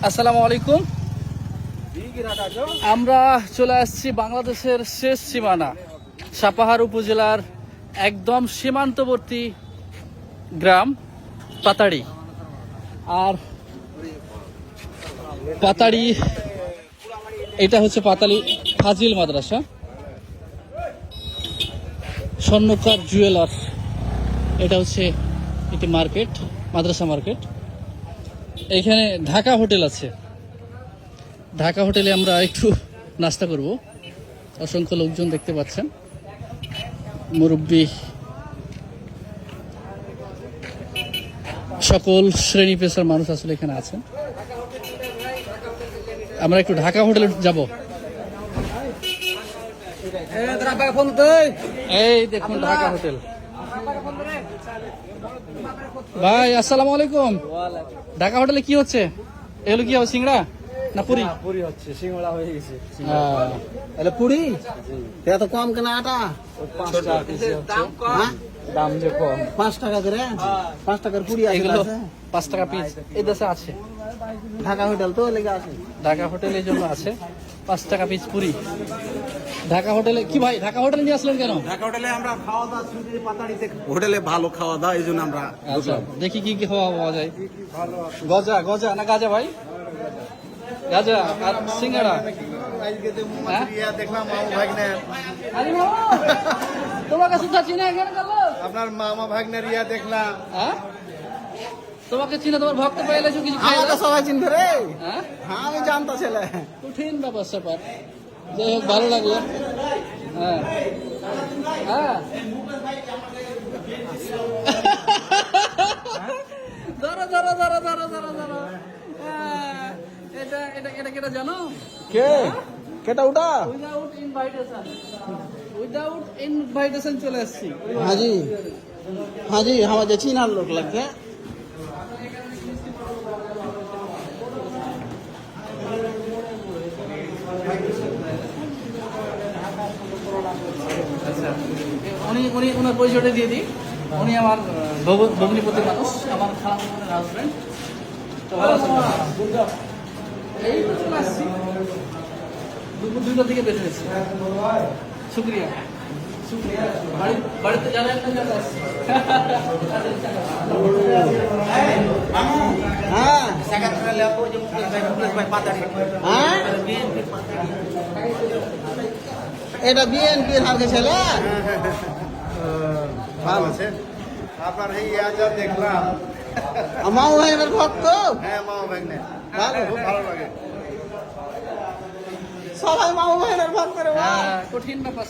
আসসালামু আলাইকুম। আমরা চলে আসছি বাংলাদেশের শেষ সীমানা সাপাহার উপজেলার একদম সীমান্তবর্তী গ্রাম পাতাড়ি। আর পাতাড়ি এটা হচ্ছে পাতালি ফাজিল মাদ্রাসা, স্বর্ণকার জুয়েলার্স। এটা হচ্ছে একটি মার্কেট, মাদ্রাসা মার্কেট। এখানে ঢাকা হোটেল আছে। ঢাকা হোটেলে আমরা একটু নাস্তা করব। অসংখ্য লোকজন দেখতে পাচ্ছেন, মুরব্বী, সকল শ্রেণী পেশার মানুষ আসলে এখানে আছেন। আমরা একটু ঢাকা হোটেলে যাব। এই দেখুন ঢাকা হোটেল। ভাই আসসালামু আলাইকুম। ঢাকা হোটেলে কি হচ্ছে? এগুলো কি হবে, সিংড়া না পুরি? পুরি হচ্ছে, সিঙ্গড়া হয়ে গেছে। তাহলে পুরি এত কম কেনা আটা? 5 টাকা কেজি হচ্ছে। দাম যে কম, 5 টাকা করে। 5 টাকার পুরি এগুলো 5 টাকা পিস এই দেশে আছে। ঢাকা হোটেল তো লেগে আছে। ঢাকা হোটেলের জন্য আছে 5 টাকা পিস পুরি। ঢাকা হোটেলে কি ভাই, ঢাকা হোটেলে নিয়ে আসলেন কেন? ঢাকা হোটেলে আমরা খাওয়া দাওয়া শুনছি, পাতাড়িতে হোটেলে ভালো খাওয়া দাওয়া, এই জন্য আমরা আচ্ছা দেখি কি কি খাওয়া পাওয়া যায়। গজা গজা না গাজা ভাই? গাজা আর সিঙ্গাড়া। দেখলাম মামা ভাগ্নে, আরে মামা তোমার কাছে তো চিনা কেন গেল? আপনার মামা ভাগ্নের ইয়া দেখলাম। হ্যাঁ তোমাকে চিনা, তোমার ভক্ত পাইলে কিছু খাইলা? আমাকে সবাই চিনবে রে। হ্যাঁ হ্যাঁ আমি জানতা ছেলে। কঠিন ব্যাপার স্যাপার। যাই হোক ভালো লাগলো। হ্যাঁ হ্যাঁ ধরো ধরো ধরো ধরো ধরো ধরো। এটা এটা এটা কেটা জানো? কে কেটা ওটা? উইদাউট ইনভাইটেশন, উইদাউট ইনভাইটেশন চলে আসছি। হাজি হাজি আমাদের চিনার লোক লাগছে। আচ্ছা উনি উনি ওনার পরিচয়টা দিয়ে দিই। উনি আমার ভগ্নিপতির মানুষ, আমার খালামুনের হাজব্যান্ড। তো ভালো আছেন? এই তো চলে আসছি, দুপুর 2টার দিকে বের হয়েছি। শুক্রিয়া শুক্রিয়া। বাড়িতে জানাই না চলে আসছি। হ্যাঁ এটা বিএনপির হারকে ছেলে। ভালো আছে আপনার এই আজ দেখলাম। মামা ভাইনের ভক্ত। হ্যাঁ মামা ভাগ্নে ভালো, খুব ভালো লাগে। সবাই মামা ভাইনের ভক্ত রে। কঠিন ব্যাপার।